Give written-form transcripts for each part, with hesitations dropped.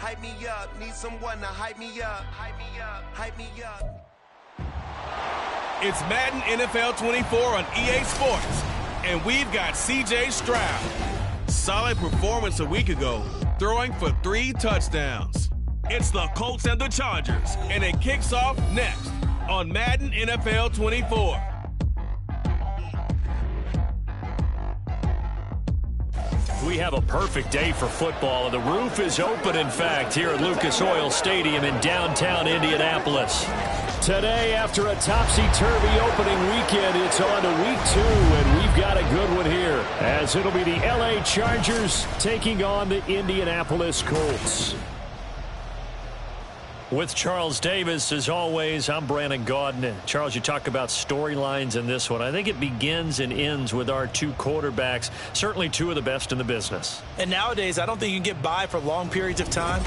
hype me up. Need someone to hype me up. Hype me up. Hype me up. It's Madden NFL 24 on EA Sports, and we've got CJ Stroud. Solid performance a week ago, throwing for 3 touchdowns. It's the Colts and the Chargers, and it kicks off next on Madden NFL 24. We have a perfect day for football, and the roof is open, in fact, here at Lucas Oil Stadium in downtown Indianapolis. Today, after a topsy-turvy opening weekend, it's on to week 2, and we've got a good one here, as it'll be the LA Chargers taking on the Indianapolis Colts. With Charles Davis, as always, I'm Brandon Gaudin. Charles, you talk about storylines in this one. I think it begins and ends with our 2 quarterbacks, certainly 2 of the best in the business. And nowadays, I don't think you can get by for long periods of time.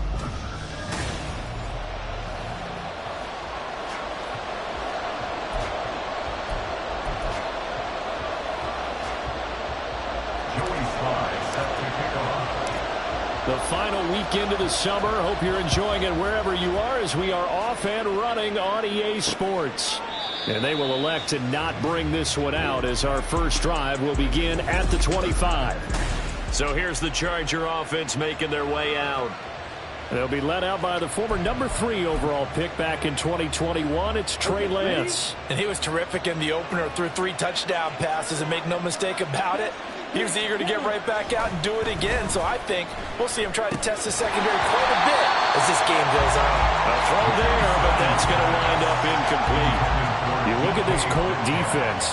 The final weekend of the summer. Hope you're enjoying it wherever you are, as we are off and running on EA Sports. And they will elect to not bring this one out, as our first drive will begin at the 25. So here's the Charger offense making their way out. They'll be led out by the former number 3 overall pick back in 2021. It's Trey Lance. And he was terrific in the opener, threw 3 touchdown passes, and make no mistake about it, he was eager to get right back out and do it again. So I think we'll see him try to test the secondary quite a bit as this game goes on. A throw there, but that's going to wind up incomplete. You look at this Colt defense,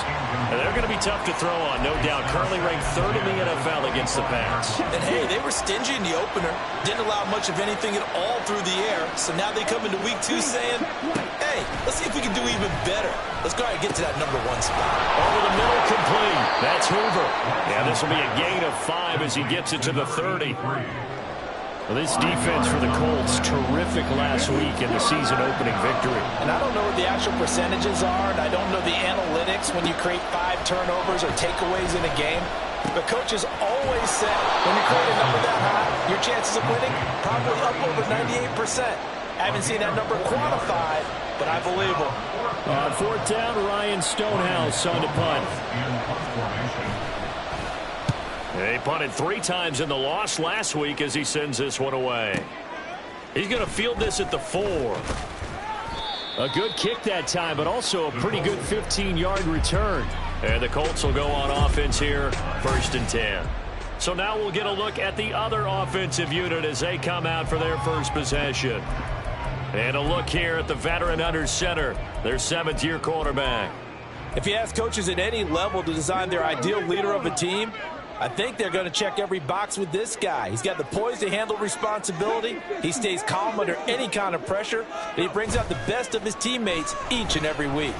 and they're going to be tough to throw on, no doubt. Currently ranked 3rd in the NFL against the pass. And hey, they were stingy in the opener, didn't allow much of anything at all through the air. So now they come into week 2 saying, hey, let's see if we can do even better. Let's go ahead and get to that number 1 spot. Over the middle, complete. That's Hoover. Yeah, this will be a gain of 5 as he gets it to the 30. Well, this defense for the Colts, terrific last week in the season-opening victory. And I don't know what the actual percentages are, and I don't know the analytics when you create 5 turnovers or takeaways in a game. But coaches always say when you create a number that high, your chances of winning probably up over 98%. I haven't seen that number quantified, but I believe them. On 4th down, Ryan Stonehouse on to punt. They punted 3 times in the loss last week as he sends this one away. He's going to field this at the 4. A good kick that time, but also a pretty good 15-yard return. And the Colts will go on offense here, 1st and 10. So now we'll get a look at the other offensive unit as they come out for their first possession. And a look here at the veteran under center, their 7th-year quarterback. If you ask coaches at any level to design their ideal leader of a team, I think they're going to check every box with this guy. He's got the poise to handle responsibility. He stays calm under any kind of pressure. And he brings out the best of his teammates each and every week.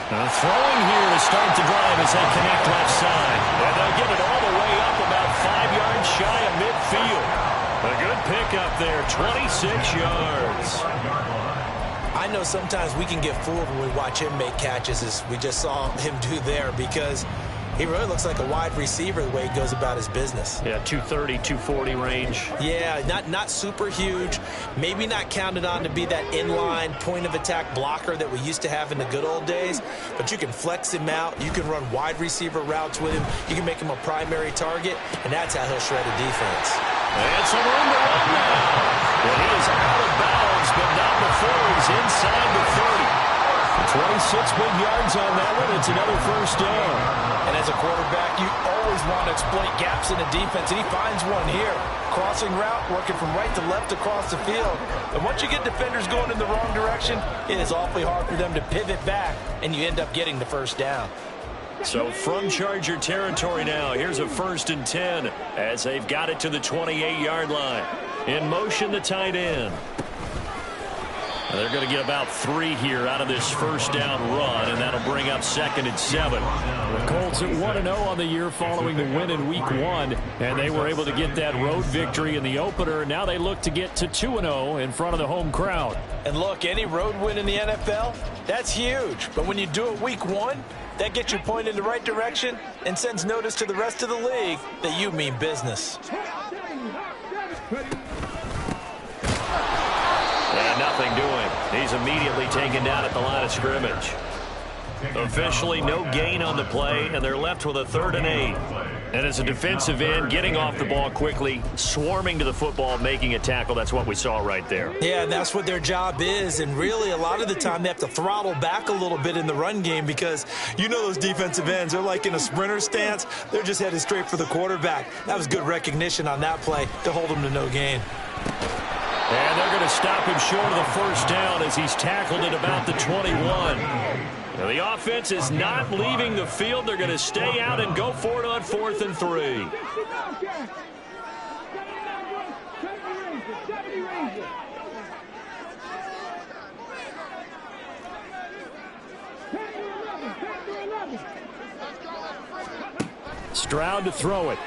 Throwing here to start the drive as they connect left side. And they'll get it all the way up about 5 yards shy of midfield. A good pickup there, 26 yards. I know sometimes we can get fooled when we watch him make catches, as we just saw him do there, because he really looks like a wide receiver the way he goes about his business. Yeah, 230, 240 range. Yeah, not super huge. Maybe not counted on to be that inline point-of-attack blocker that we used to have in the good old days. But you can flex him out. You can run wide receiver routes with him. You can make him a primary target, and that's how he'll shred a defense. And some room to run now. And he is out of bounds, but not before he's inside the 30. 26 big yards on that one. It's another 1st down. And as a quarterback, you always want to exploit gaps in the defense, and he finds one here. Crossing route, working from right to left across the field. And once you get defenders going in the wrong direction, it is awfully hard for them to pivot back, and you end up getting the 1st down. So from Charger territory now, here's a 1st and 10 as they've got it to the 28-yard line. In motion, the tight end. They're going to get about 3 here out of this 1st down run, and that'll bring up 2nd and 7. The Colts at 1-0 on the year following the win in week 1, and they were able to get that road victory in the opener. Now they look to get to 2-0 in front of the home crowd. And look, any road win in the NFL, that's huge. But when you do it week 1, that gets your point in the right direction and sends notice to the rest of the league that you mean business. And nothing doing. He's immediately taken down at the line of scrimmage. Officially no gain on the play, and they're left with a 3rd and 8. And as a defensive end, getting off the ball quickly, swarming to the football, making a tackle, that's what we saw right there. Yeah, that's what their job is, and really a lot of the time they have to throttle back a little bit in the run game because you know those defensive ends, they're like in a sprinter stance. They're just headed straight for the quarterback. That was good recognition on that play to hold them to no gain. And they're going to stop him short of the 1st down as he's tackled at about the 21. Now the offense is not leaving the field. They're going to stay out and go for it on 4th and 3. Stroud to throw it.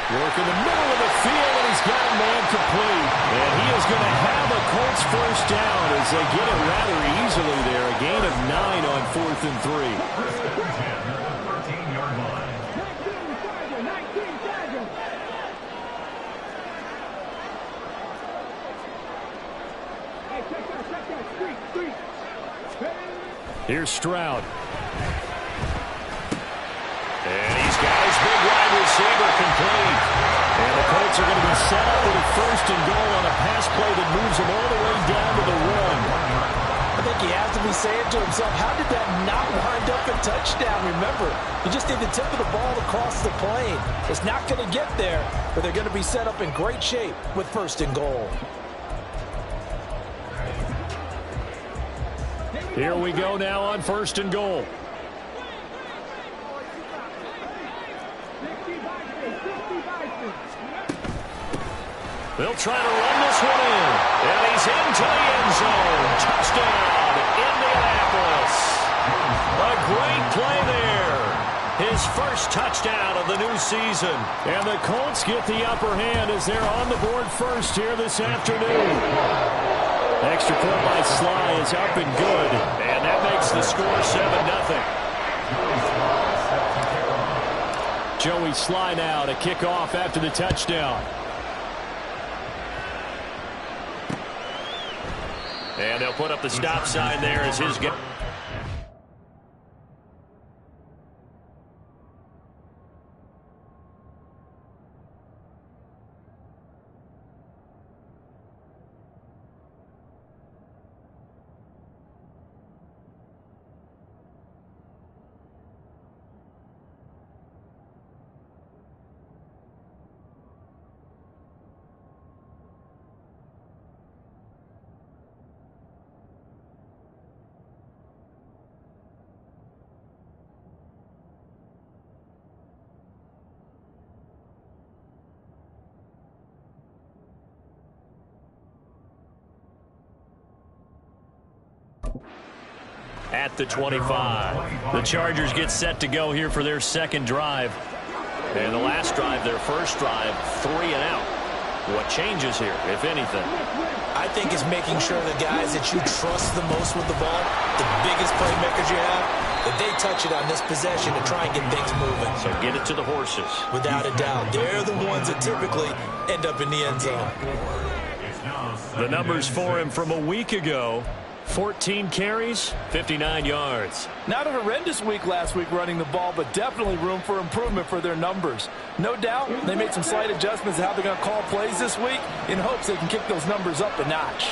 Work in the middle of the field, and he's got a man complete. And he is going to have a Colts 1st down as they get it rather easily there. A gain of 9 on 4th and 3. Here's Stroud. And he's got his big wide receiver complete. And the Colts are going to be set up with a 1st and goal on a pass play that moves them all the way down to the 1. I think he has to be saying to himself, how did that not wind up a touchdown? Remember, you just need the tip of the ball across the plane. It's not going to get there, but they're going to be set up in great shape with 1st and goal. Here we go now on 1st and goal. They'll try to run this one in. And he's into the end zone. Touchdown, Indianapolis. A great play there. His 1st touchdown of the new season. And the Colts get the upper hand as they're on the board 1st here this afternoon. Extra point by Sly is up and good. And that makes the score 7-0. Joey Sly now to kick off after the touchdown. And they'll put up the stop sign there as his game. At the 25. The Chargers get set to go here for their 2nd drive. And the last drive, their 1st drive, 3 and out. What changes here, if anything? I think it's making sure the guys that you trust the most with the ball, the biggest playmakers you have, that they touch it on this possession to try and get things moving. So get it to the horses. Without a doubt. They're the ones that typically end up in the end zone. The numbers for him from a week ago. 14 carries, 59 yards. Not a horrendous week last week running the ball, but definitely room for improvement for their numbers. No doubt they made some slight adjustments to how they're going to call plays this week in hopes they can kick those numbers up a notch.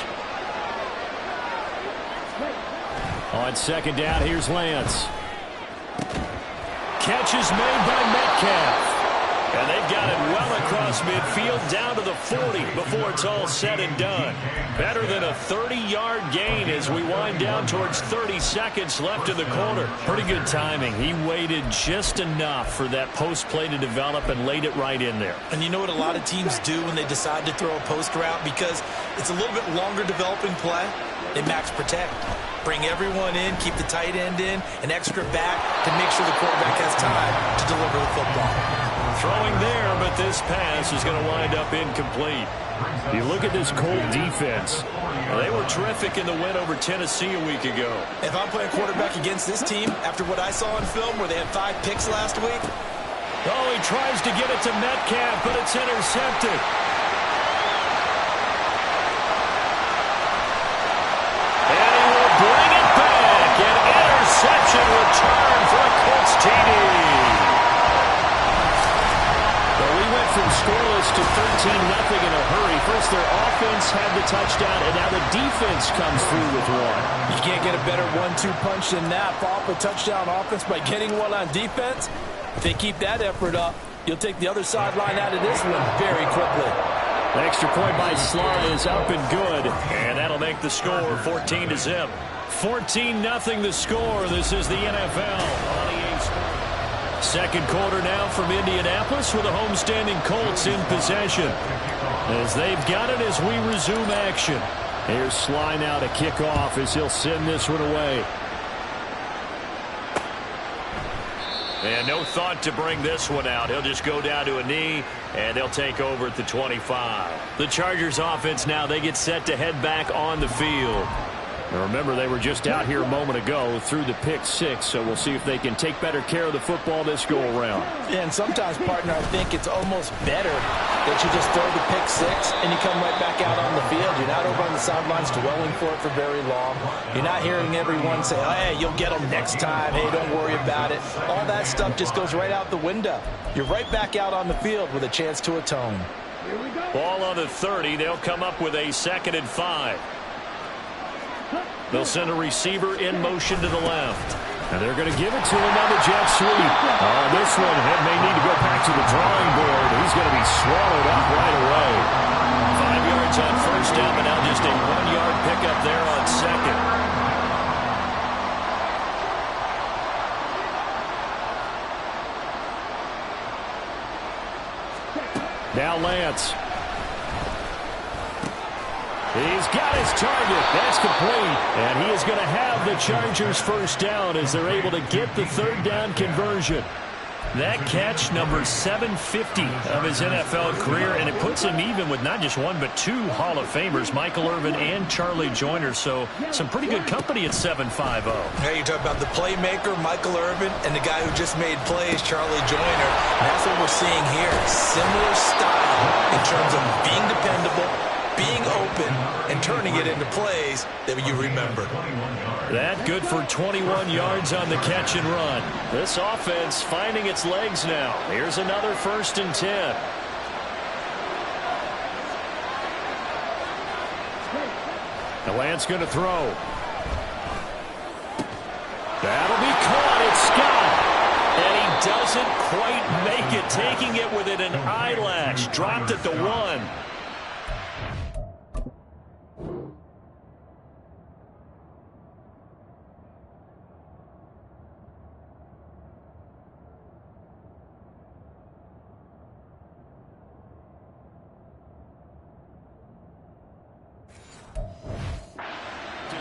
On 2nd down, here's Lance. Catch is made by Metcalf. And they've got it well across midfield down to the 40 before it's all said and done. Better than a 30-yard gain as we wind down towards 30 seconds left in the quarter. Pretty good timing. He waited just enough for that post play to develop and laid it right in there. And you know what a lot of teams do when they decide to throw a post route? Because it's a little bit longer developing play. They max protect. Bring everyone in, keep the tight end in, an extra back to make sure the quarterback has time to deliver the football. Throwing there, but this pass is going to wind up incomplete. You look at this Colt defense. They were terrific in the win over Tennessee a week ago. If I'm playing quarterback against this team, after what I saw in film where they had 5 picks last week. Oh, he tries to get it to Metcalf, but it's intercepted. scoreless to 13-0 in a hurry. First, their offense had the touchdown, and now the defense comes through with one. You can't get a better 1-2 punch than that. Follow up a touchdown offense by getting one on defense. If they keep that effort up, you'll take the other sideline out of this one very quickly. The extra point by Sly is up and good, and that'll make the score 14-0. 14-0 the score. This is the NFL on EA Sports. Second quarter now from Indianapolis with the homestanding Colts in possession. As they've got it as we resume action. Here's Sly now to kick off as he'll send this one away. And no thought to bring this one out. He'll just go down to a knee, and they'll take over at the 25. The Chargers offense now, they get set to head back on the field. Now remember, they were just out here a moment ago through the pick six, so we'll see if they can take better care of the football this go-around. Yeah, and sometimes, partner, I think it's almost better that you just throw the pick six and you come right back out on the field. You're not over on the sidelines dwelling for it for very long. You're not hearing everyone say, oh, hey, you'll get them next time. Hey, don't worry about it. All that stuff just goes right out the window. You're right back out on the field with a chance to atone. Ball on the 30. They'll come up with a 2nd and 5. They'll send a receiver in motion to the left. And they're going to give it to him on the jet sweep. This one may need to go back to the drawing board. He's going to be swallowed up right away. 5 yards on first down, but now just a 1-yard pickup there on second. Now Lance. He's got his target. That's complete. And he is going to have the Chargers first down as they're able to get the third down conversion. That catch, number 750 of his NFL career, and it puts him even with not just one but two Hall of Famers, Michael Irvin and Charlie Joyner. So some pretty good company at 750. Hey, you talk about the playmaker, Michael Irvin, and the guy who just made plays, Charlie Joyner. And that's what we're seeing here. Similar style in terms of being dependable, being open, and turning it into plays that you remember. That good for 21 yards on the catch and run. This offense finding its legs now. Here's another 1st and 10. The Lance going to throw. That'll be caught. It's Scott. And he doesn't quite make it, taking it within an eyelash. Dropped at the 1.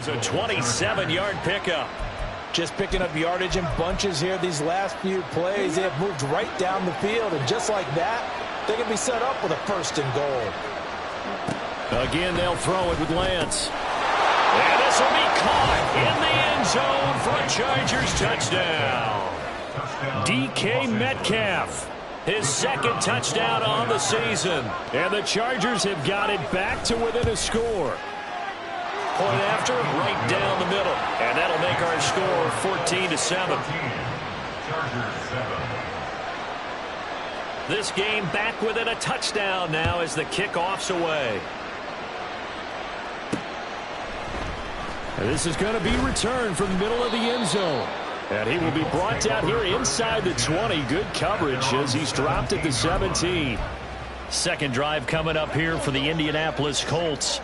A 27-yard pickup. Just picking up yardage in bunches here these last few plays. They have moved right down the field, and just like that, they can be set up with a 1st and goal. Again, they'll throw it with Lance. And this will be caught in the end zone for a Chargers touchdown. DK Metcalf, his 2nd touchdown on the season. And the Chargers have got it back to within a score. Point after, right down the middle. And that'll make our score 14-7. This game back within a touchdown now as the kickoff's away. And this is going to be returned from the middle of the end zone. And he will be brought down here inside the 20. Good coverage as he's dropped at the 17. Second drive coming up here for the Indianapolis Colts.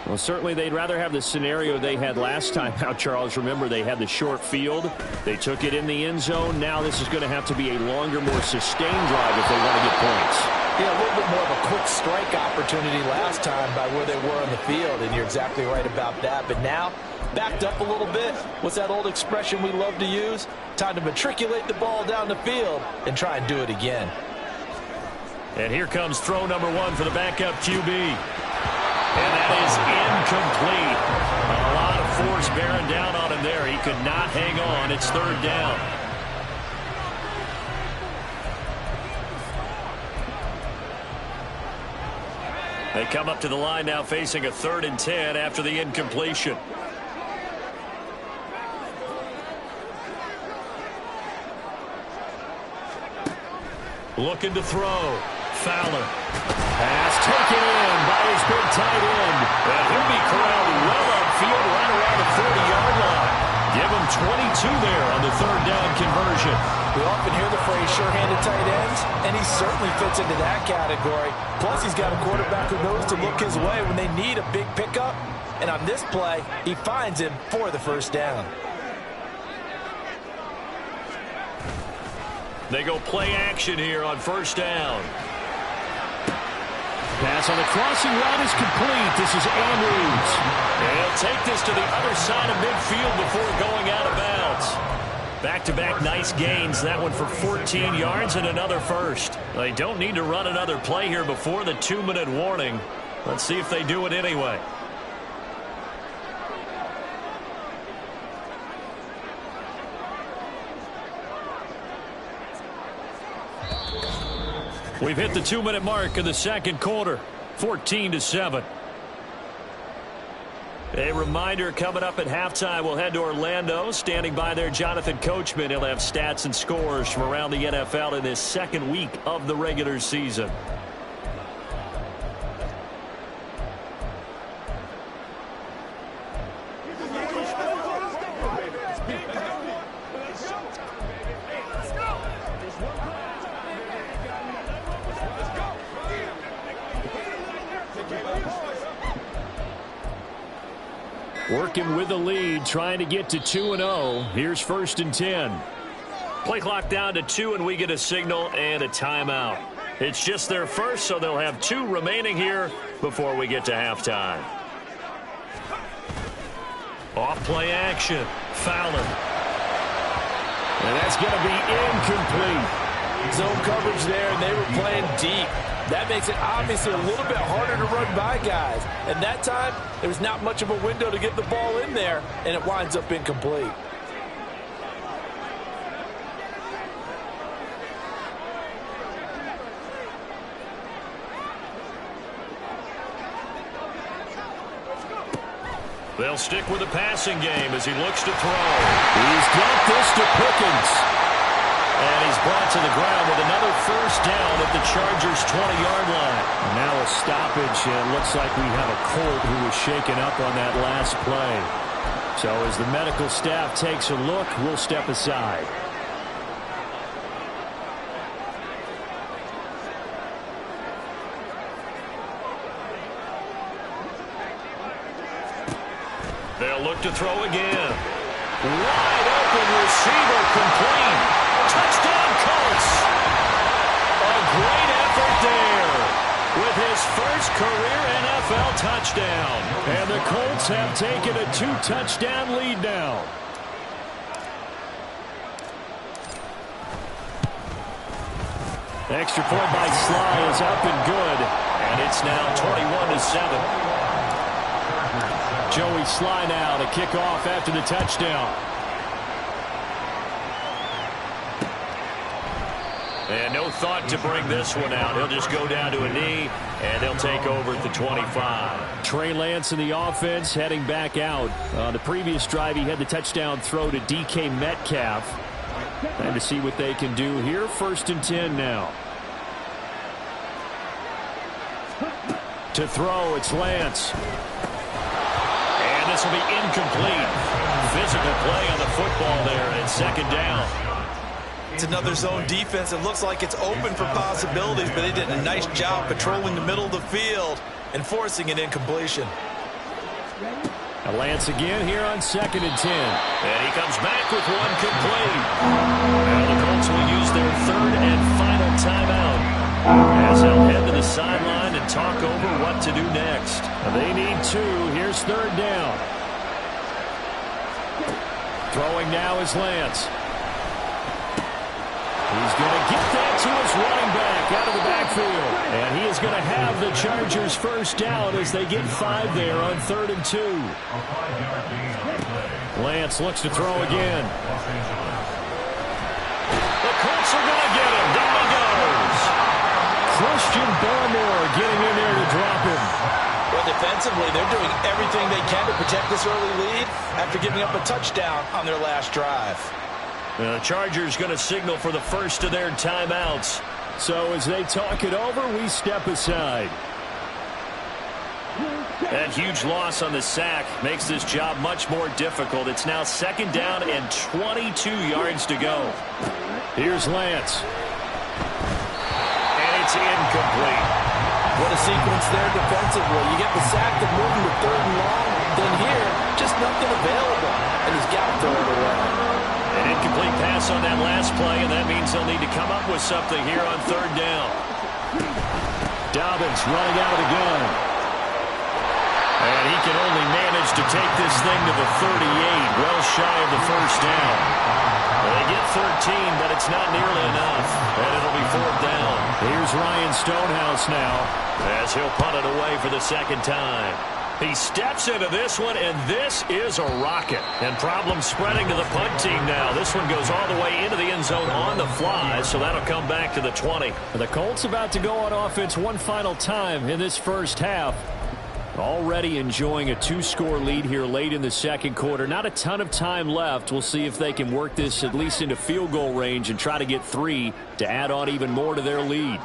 Well, certainly they'd rather have the scenario they had last time out, Charles. Remember, they had the short field. They took it in the end zone. Now this is going to have to be a longer, more sustained drive if they want to get points. Yeah, a little bit more of a quick strike opportunity last time by where they were on the field, and you're exactly right about that. But now, backed up a little bit. What's that old expression we love to use? Time to matriculate the ball down the field and try and do it again. And here comes throw number 1 for the backup QB. And that is incomplete. A lot of force bearing down on him there. He could not hang on. It's 3rd down. They come up to the line now facing a 3rd and 10 after the incompletion. Looking to throw. Fowler. Pass taken in by his big tight end. And he'll be corralled well upfield right around the 40-yard line. Give him 22 there on the third down conversion. We often hear the phrase sure-handed tight ends, and he certainly fits into that category. Plus, he's got a quarterback who knows to look his way when they need a big pickup. And on this play, he finds him for the first down. They go play action here on first down. Pass on the crossing route is complete. This is Andrews. And he'll take this to the other side of midfield before going out of bounds. Back-to-back nice gains. That one for 14 yards and another first. They don't need to run another play here before the 2-minute warning. Let's see if they do it anyway. We've hit the 2-minute mark in the second quarter, 14-7. A reminder coming up at halftime, we'll head to Orlando. Standing by there, Jonathan Coachman. He'll have stats and scores from around the NFL in this second week of the regular season. Working with the lead, trying to get to 2-0. Here's 1st and 10. Play clock down to 2, and we get a signal and a timeout. It's just their first, so they'll have 2 remaining here before we get to halftime. Off play action. Fowler. And that's going to be incomplete. Zone coverage there, and they were playing deep. That makes it obviously a little bit harder to run by guys. And that time, there's not much of a window to get the ball in there, and it winds up incomplete. They'll stick with the passing game as he looks to throw. He's got this to Pickens. And he's brought to the ground with another first down at the Chargers' 20-yard line. Now a stoppage, and looks like we have a Colt who was shaken up on that last play. So as the medical staff takes a look, we'll step aside. They'll look to throw again. Wide open receiver, complete. Touchdown, Colts. A great effort there with his first career NFL touchdown. And the Colts have taken a 2-touchdown lead now. Extra point by Sly is up and good. And it's now 21-7. Joey Sly now to kick off after the touchdown. And no thought to bring this one out. He'll just go down to a knee, and they'll take over at the 25. Trey Lance in the offense heading back out. The previous drive, he had the touchdown throw to DK Metcalf. Time to see what they can do here. 1st and 10 now. To throw, it's Lance. And this will be incomplete. Physical play on the football there, and 2nd down. It's another zone defense. It looks like it's open for possibilities, but they did a nice job patrolling the middle of the field and forcing an incompletion. Lance again here on 2nd and 10. And he comes back with one complete. Now the Colts will use their 3rd and final timeout as they'll head to the sideline and talk over what to do next. They need 2. Here's 3rd down. Throwing now is Lance. He's going to get that to his running back out of the backfield. And he is going to have the Chargers first down as they get 5 there on 3rd and 2. Lance looks to throw again. The Colts are going to get him. Down he goes. Christian Barmore getting in there to drop him. Well, defensively, they're doing everything they can to protect this early lead after giving up a touchdown on their last drive. The Chargers going to signal for the first of their timeouts. So as they talk it over, we step aside. That huge loss on the sack makes this job much more difficult. It's now 2nd down and 22 yards to go. Here's Lance. And it's incomplete. What a sequence there defensively. You get the sack to move him to 3rd and long. Then here, just nothing available. And he's got to throw it away. An incomplete pass on that last play, and that means they'll need to come up with something here on 3rd down. Dobbins running out of the gun. And he can only manage to take this thing to the 38, well shy of the 1st down. They get 13, but it's not nearly enough. And it'll be 4th down. Here's Ryan Stonehouse now, as he'll punt it away for the 2nd time. He steps into this one, and this is a rocket. And problem spreading to the punt team now. This one goes all the way into the end zone on the fly, so that'll come back to the 20. The Colts about to go on offense one final time in this first half. Already enjoying a 2-score lead here late in the 2nd quarter. Not a ton of time left. We'll see if they can work this at least into field goal range and try to get 3 to add on even more to their lead.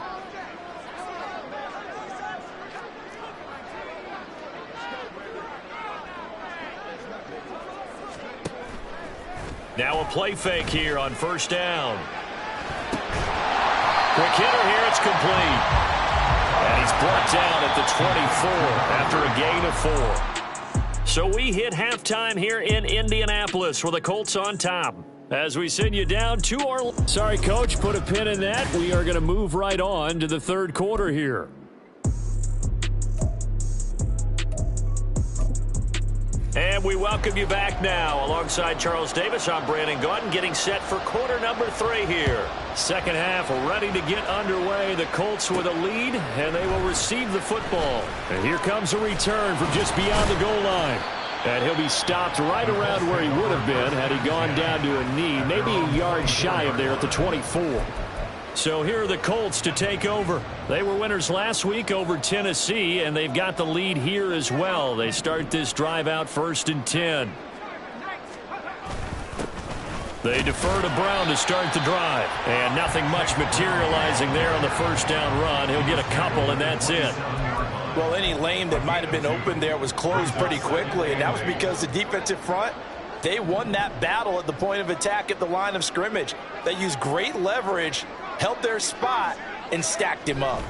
Now a play fake here on 1st down. Quick hitter here, it's complete. And he's brought down at the 24 after a gain of 4. So we hit halftime here in Indianapolis with the Colts on top. As we send you down to our... Sorry, Coach, put a pin in that. We are going to move right on to the 3rd quarter here. And we welcome you back now. Alongside Charles Davis, I'm Brandon Gaudin, getting set for quarter number 3 here. 2nd half ready to get underway. The Colts with a lead, and they will receive the football. And here comes a return from just beyond the goal line. And he'll be stopped right around where he would have been had he gone down to a knee, maybe a yard shy of there at the 24. So here are the Colts to take over. They were winners last week over Tennessee, and they've got the lead here as well. They start this drive out 1st and 10. They defer to Brown to start the drive. And nothing much materializing there on the 1st down run. He'll get a couple, and that's it. Well, any lane that might have been open there was closed pretty quickly, and that was because the defensive front, they won that battle at the point of attack at the line of scrimmage. They used great leverage, held their spot, and stacked him up.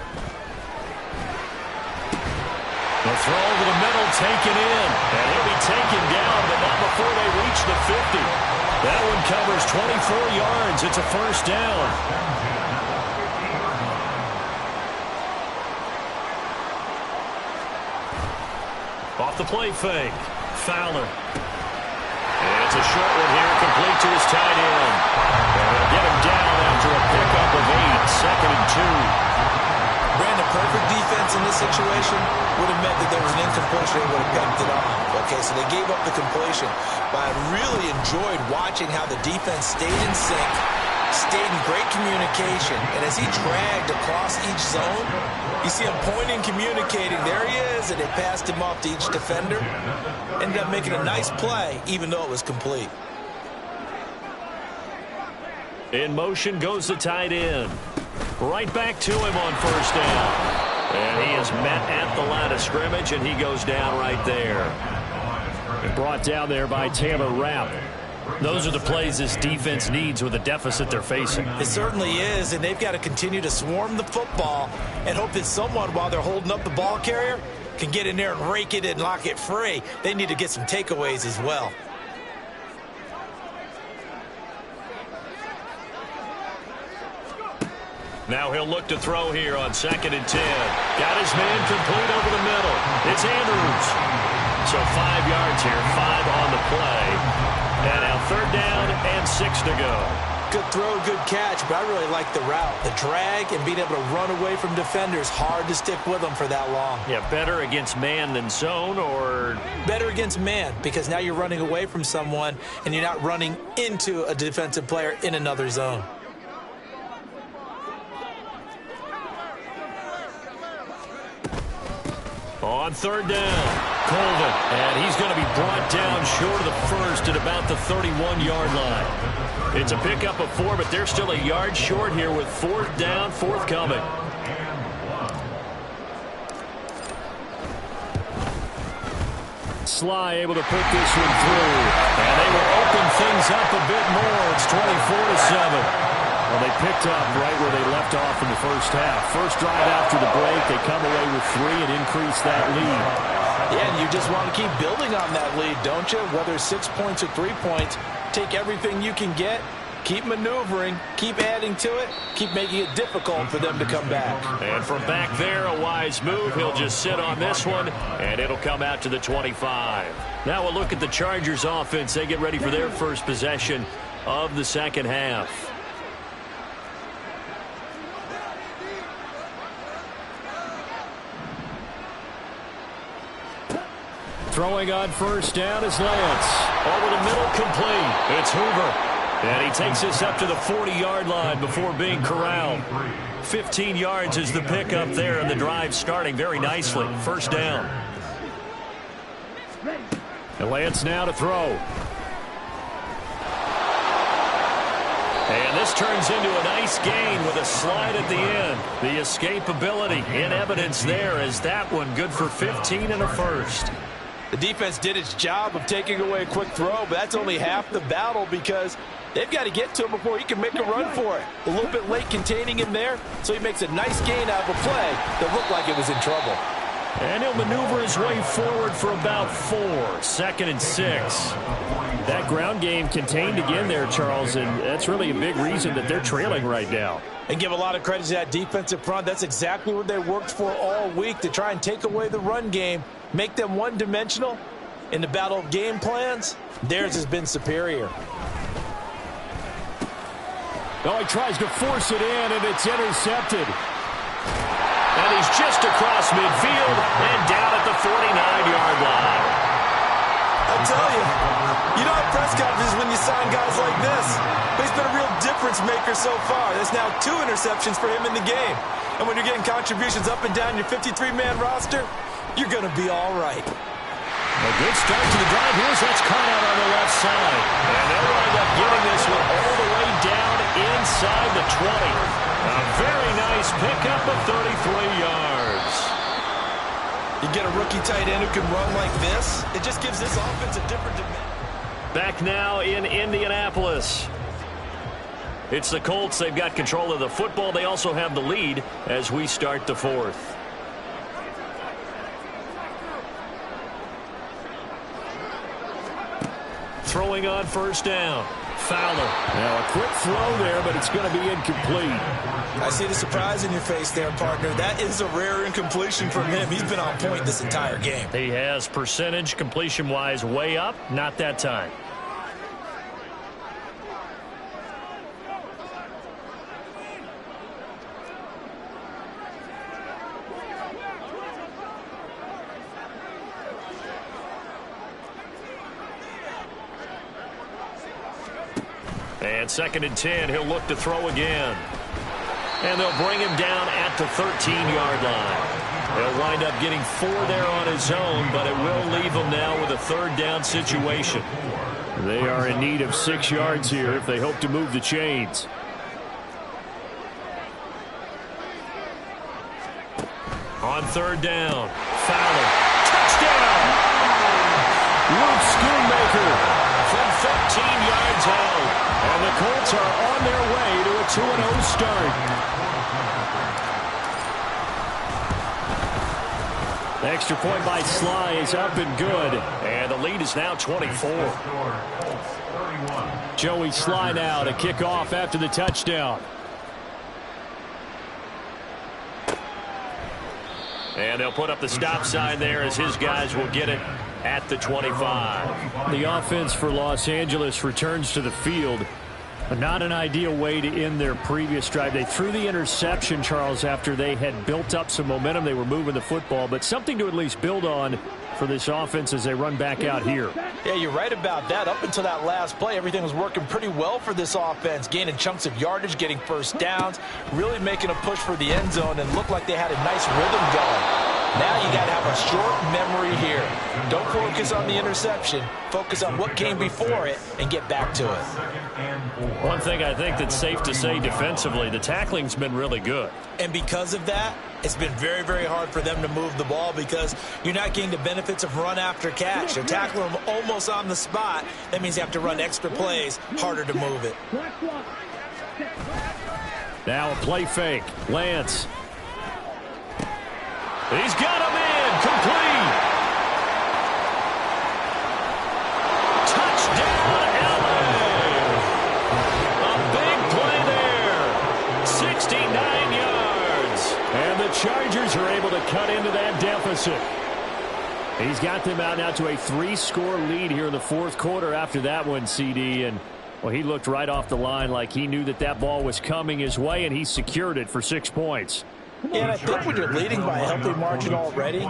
The throw over the middle, taken in. And he'll be taken down, but not before they reach the 50. That one covers 24 yards. It's a 1st down. Off the play fake. Fowler. And it's a short one here, complete to his tight end. And they'll get him down after a pickup of 8, 2nd and 2. Brandon, perfect defense in this situation would have meant that there was an incompletion. They would have picked it off. Okay, so they gave up the completion. But I really enjoyed watching how the defense stayed in sync, stayed in great communication. And as he dragged across each zone, you see him pointing, communicating. There he is, and they passed him off to each defender. Ended up making a nice play, even though it was complete. In motion goes the tight end. Right back to him on 1st down. And he is met at the line of scrimmage, and he goes down right there. And brought down there by Taylor Rapp. Those are the plays this defense needs with the deficit they're facing. It certainly is, and they've got to continue to swarm the football and hope that someone, while they're holding up the ball carrier, can get in there and rake it and lock it free. They need to get some takeaways as well. Now he'll look to throw here on 2nd and 10. Got his man complete over the middle. It's Andrews. So 5 yards here, 5 on the play. And now 3rd down and 6 to go. Good throw, good catch, but I really like the route. The drag and being able to run away from defenders, hard to stick with them for that long. Yeah, better against man than zone, or? Better against man, because now you're running away from someone and you're not running into a defensive player in another zone. On 3rd down, Colvin, and he's going to be brought down short of the 1st at about the 31-yard line. It's a pickup of 4, but they're still a yard short here with 4th down, forthcoming. Sly able to put this one through. And they will open things up a bit more. It's 24-7. Well, they picked up right where they left off in the first half. First drive after the break, they come away with 3 and increase that lead. Yeah, and you just want to keep building on that lead, don't you? Whether 6 points or 3 points, take everything you can get, keep maneuvering, keep adding to it, keep making it difficult for them to come back. And from back there, a wise move. He'll just sit on this one, and it'll come out to the 25. Now we'll look at the Chargers offense. They get ready for their first possession of the second half. Throwing on first down is Lance. Over the middle, complete. It's Hoover. And he takes this up to the 40-yard line before being corralled. 15 yards is the pickup there, and the drive starting very nicely. First down. And Lance now to throw. And this turns into a nice gain with a slide at the end. The escapability in evidence there as that one good for 15 and a first. The defense did its job of taking away a quick throw, but that's only half the battle because they've got to get to him before he can make a run for it. A little bit late containing him there, so he makes a nice gain out of a play that looked like it was in trouble. And he'll maneuver his way forward for about 4. 2nd and 6. That ground game contained again there, Charles, and that's really a big reason that they're trailing right now. And give a lot of credit to that defensive front. That's exactly what they worked for all week, to try and take away the run game, make them one-dimensional. In the battle of game plans, theirs has been superior. Oh, he tries to force it in, and it's intercepted. And he's just across midfield and down at the 49-yard line. I tell you don't have press conferences when you sign guys like this. But he's been a real difference maker so far. There's now 2 interceptions for him in the game. And when you're getting contributions up and down your 53-man roster, you're going to be all right. A good start to the drive. Here's that's caught out on the left side. And they'll wind up getting this one all the way down inside the 20. A very nice pickup of 33 yards. You get a rookie tight end who can run like this, it just gives this offense a different dimension. Back now in Indianapolis. It's the Colts. They've got control of the football. They also have the lead as we start the 4th. Throwing on first down. Fowler. Now a quick throw there, but it's going to be incomplete. I see the surprise in your face there, partner. That is a rare incompletion from him. He's been on point this entire game. He has percentage completion-wise way up. Not that time. And 2nd and 10, he'll look to throw again. And they'll bring him down at the 13-yard line. He'll wind up getting 4 there on his own, but it will leave him now with a 3rd down situation. They are in need of 6 yards here if they hope to move the chains. On 3rd down, Fowler. Touchdown! Luke Schoonmaker from 13 yards out. And the Colts are on their way to a 2-0 start. The extra point by Sly is up and good. And the lead is now 24. Joey Sly now to kick off after the touchdown. And they'll put up the stop sign there as his guys will get it at the 25. The offense for Los Angeles returns to the field. Not an ideal way to end their previous drive. They threw the interception, Charles, after they had built up some momentum. They were moving the football, but something to at least build on for this offense as they run back out here. Yeah, you're right about that. Up until that last play, everything was working pretty well for this offense, gaining chunks of yardage, getting first downs, really making a push for the end zone, and looked like they had a nice rhythm going. Now you got to have have a short memory here. Don't focus on the interception. Focus on what came before it and get back to it. One thing I think that's safe to say defensively, the tackling's been really good. And because of that, it's been very, very hard for them to move the ball because you're not getting the benefits of run after catch. They're tackling them almost on the spot. That means you have to run extra plays, harder to move it. Now a play fake. Lance. He's got him in. Complete. Touchdown, LA. A big play there. 69 yards. And the Chargers are able to cut into that deficit. He's got them out now to a 3-score lead here in the fourth quarter after that one, CD. And, well, he looked right off the line like he knew that that ball was coming his way, and he secured it for 6 points. And I think when you're leading by a healthy margin already,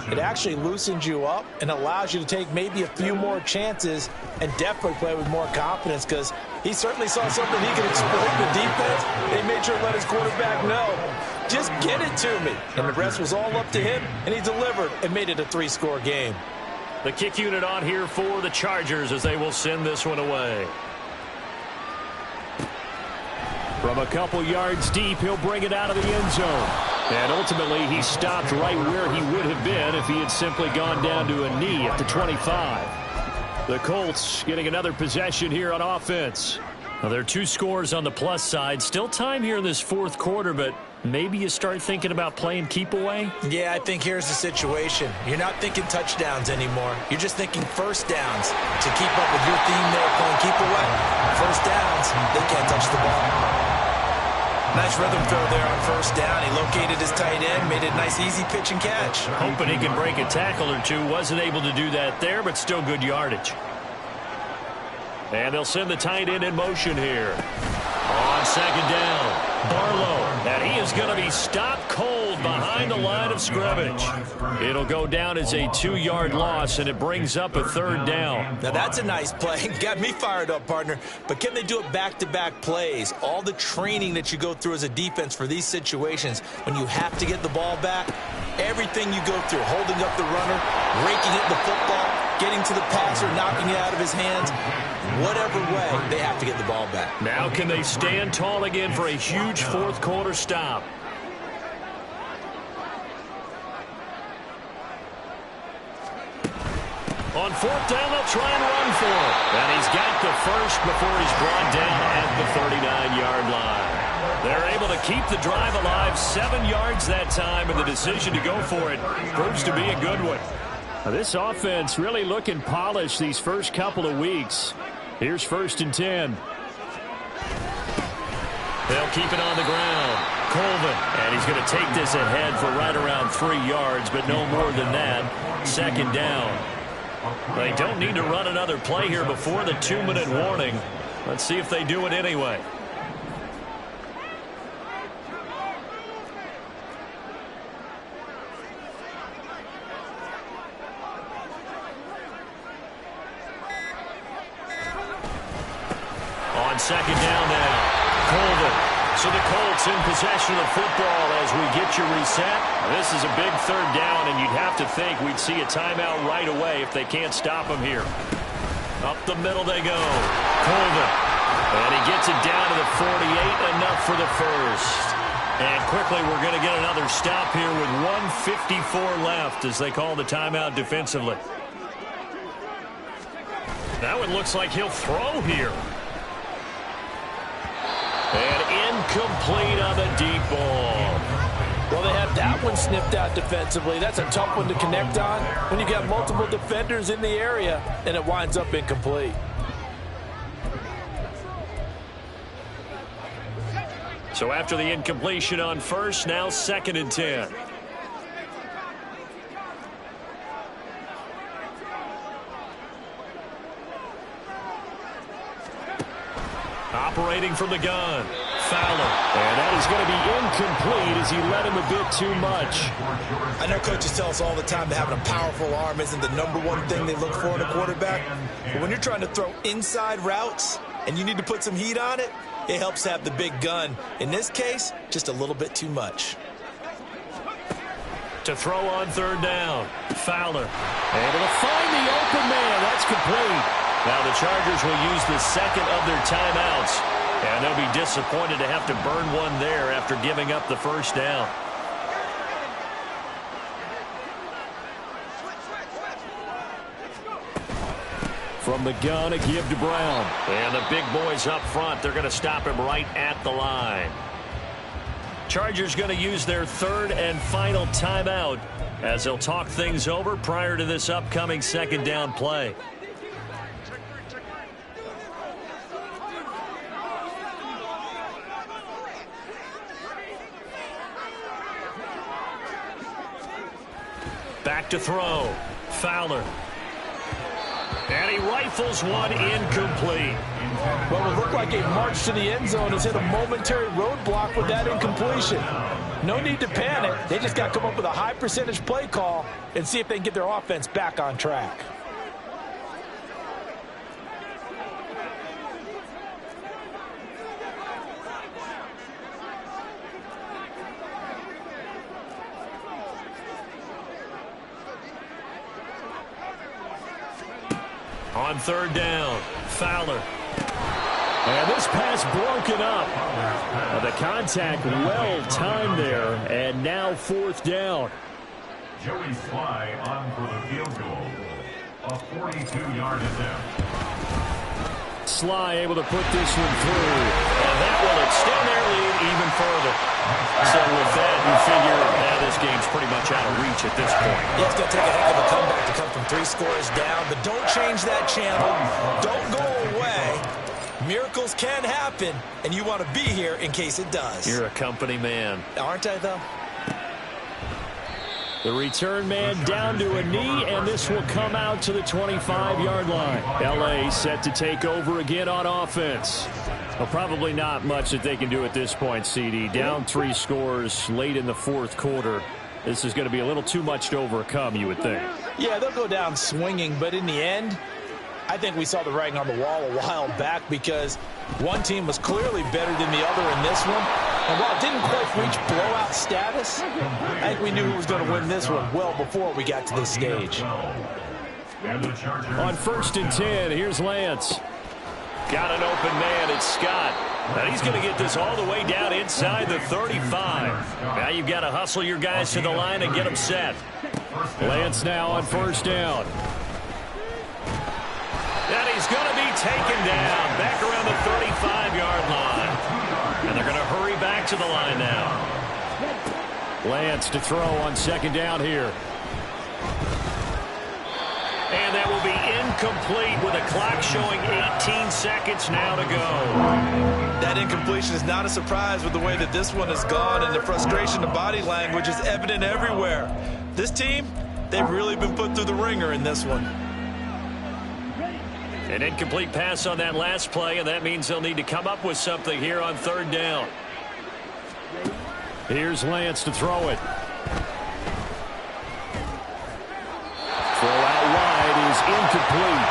it actually loosens you up and allows you to take maybe a few more chances and definitely play with more confidence because he certainly saw something he could exploit in the defense. They made sure to let his quarterback know, just get it to me. And the rest was all up to him, and he delivered and made it a 3-score game. The kick unit on here for the Chargers as they will send this one away. From a couple yards deep, he'll bring it out of the end zone. And ultimately, he stopped right where he would have been if he had simply gone down to a knee at the 25. The Colts getting another possession here on offense. Now, there are 2 scores on the plus side. Still time here in this fourth quarter, but maybe you start thinking about playing keep away? Yeah, I think here's the situation. You're not thinking touchdowns anymore. You're just thinking first downs. To keep up with your theme there, playing keep away. First downs, they can't touch the ball. Nice rhythm throw there on first down. He located his tight end, made it a nice easy pitch and catch. Hoping he can break a tackle or two. Wasn't able to do that there, but still good yardage. And they'll send the tight end in motion here. On second down, Barlow. And he is going to be stopped cold behind the line of scrimmage. It'll go down as a 2-yard loss, and it brings up a third down. Now that's a nice play. Got me fired up, partner. But can they do it back-to-back plays? All the training that you go through as a defense for these situations, when you have to get the ball back, everything you go through, holding up the runner, raking it the football, getting to the passer, knocking it out of his hands, whatever way, they have to get the ball back. Now can they stand tall again for a huge fourth quarter stop? On fourth down, they'll try and run for it. And he's got the first before he's brought down at the 39-yard line. They're able to keep the drive alive, 7 yards that time, and the decision to go for it proves to be a good one. Now, this offense really looking polished these first couple of weeks. Here's 1st and 10. They'll keep it on the ground. Colvin, and he's going to take this ahead for right around 3 yards, but no more than that. Second down. They don't need to run another play here before the 2-minute warning. Let's see if they do it anyway. On second down now, Colvin. So the Colts in possession of the football as we get you reset. This is a big third down, and you'd have to think we'd see a timeout right away if they can't stop him here. Up the middle they go. Colvin. And he gets it down to the 48, enough for the first. And quickly we're going to get another stop here with 1:54 left as they call the timeout defensively. Now it looks like he'll throw here. And incomplete on the deep ball. Well, they have that one sniffed out defensively. That's a tough one to connect on when you got multiple defenders in the area, and it winds up incomplete. So after the incompletion on first, now 2nd and 10. Operating from the gun. Fowler. And that is going to be incomplete as he let him a bit too much. I know coaches tell us all the time that having a powerful arm isn't the #1 thing they look for in a quarterback. But when you're trying to throw inside routes and you need to put some heat on it, it helps have the big gun. In this case, just a little bit too much. To throw on third down. Fowler able to find the open man. That's complete. Now the Chargers will use the second of their timeouts, and they'll be disappointed to have to burn one there after giving up the first down. From the gun, a give to Brown. And the big boys up front, they're going to stop him right at the line. Chargers going to use their third and final timeout as they'll talk things over prior to this upcoming second down play. Back to throw. Fowler. And he rifles one incomplete. Well, it looked like a march to the end zone has hit a momentary roadblock with that incompletion. No need to panic. They just got to come up with a high percentage play call and see if they can get their offense back on track. On third down, Fowler. And this pass broken up. The contact well timed there, and now fourth down. Joey Sly on for the field goal. A 42-yard attempt. Sly able to put this one through. And that will extend their lead even further. So with that, you figure this game's pretty much out of reach at this point. Yeah, it's going to take a heck of a comeback to come from 3 scores down, but don't change that channel. Don't go away. Miracles can happen, and you want to be here in case it does. You're a company man. Aren't I, though? The return man down to a knee, and this will come out to the 25-yard line. L.A. set to take over again on offense. Well, probably not much that they can do at this point, CD. Down 3 scores late in the fourth quarter. This is going to be a little too much to overcome, you would think. Yeah, they'll go down swinging, but in the end, I think we saw the writing on the wall a while back because one team was clearly better than the other in this one. And while it didn't quite reach blowout status, I think we knew who was going to win this one well before we got to this stage. On 1st and 10, here's Lance. Got an open man, it's Scott. Now he's going to get this all the way down inside the 35. Now you've got to hustle your guys to the line and get them set. Lance now on 1st down. And he's going to be taken down back around the 35-yard line. And they're going to hurry back to the line now. Lance to throw on 2nd down here. And that will be incomplete with a clock showing 18 seconds now to go. That incompletion is not a surprise with the way that this one has gone, and the frustration of body language is evident everywhere. This team, they've really been put through the ringer in this one. An incomplete pass on that last play, and that means they'll need to come up with something here on 3rd down. Here's Lance to throw it. Throw out wide is incomplete.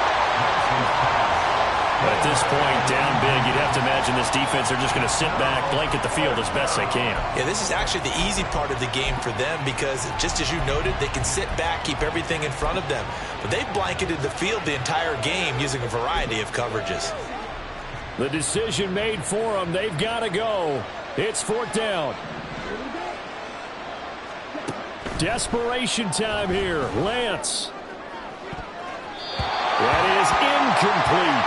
But at this point, down big, you'd have to imagine this defense are just going to sit back, blanket the field as best they can. Yeah, this is actually the easy part of the game for them because, just as you noted, they can sit back, keep everything in front of them. But they've blanketed the field the entire game using a variety of coverages. The decision made for them. They've got to go. It's 4th down. Desperation time here. Lance. That is incomplete.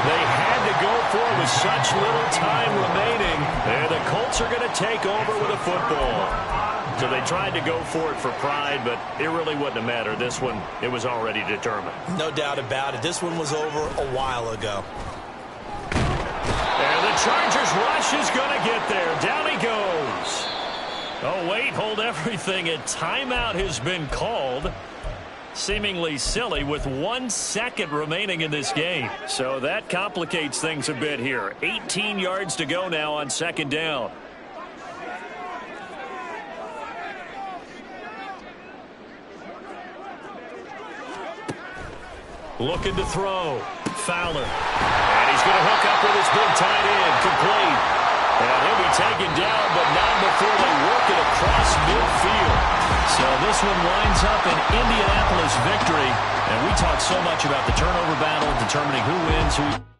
They had to go for it with such little time remaining. And the Colts are going to take over with a football. So they tried to go for it for pride, but it really wouldn't have mattered. This one, it was already determined. No doubt about it. This one was over a while ago. And the Chargers rush is going to get there. Down he goes. Oh, wait, hold everything. A timeout has been called. Seemingly silly with 1 second remaining in this game. So that complicates things a bit here. 18 yards to go now on 2nd down. Looking to throw. Fowler. And he's going to hook up with his big tight end. Complete. And he'll be taken down, but not before they work it across midfield. So this one winds up an Indianapolis victory. And we talk so much about the turnover battle, determining who wins, who...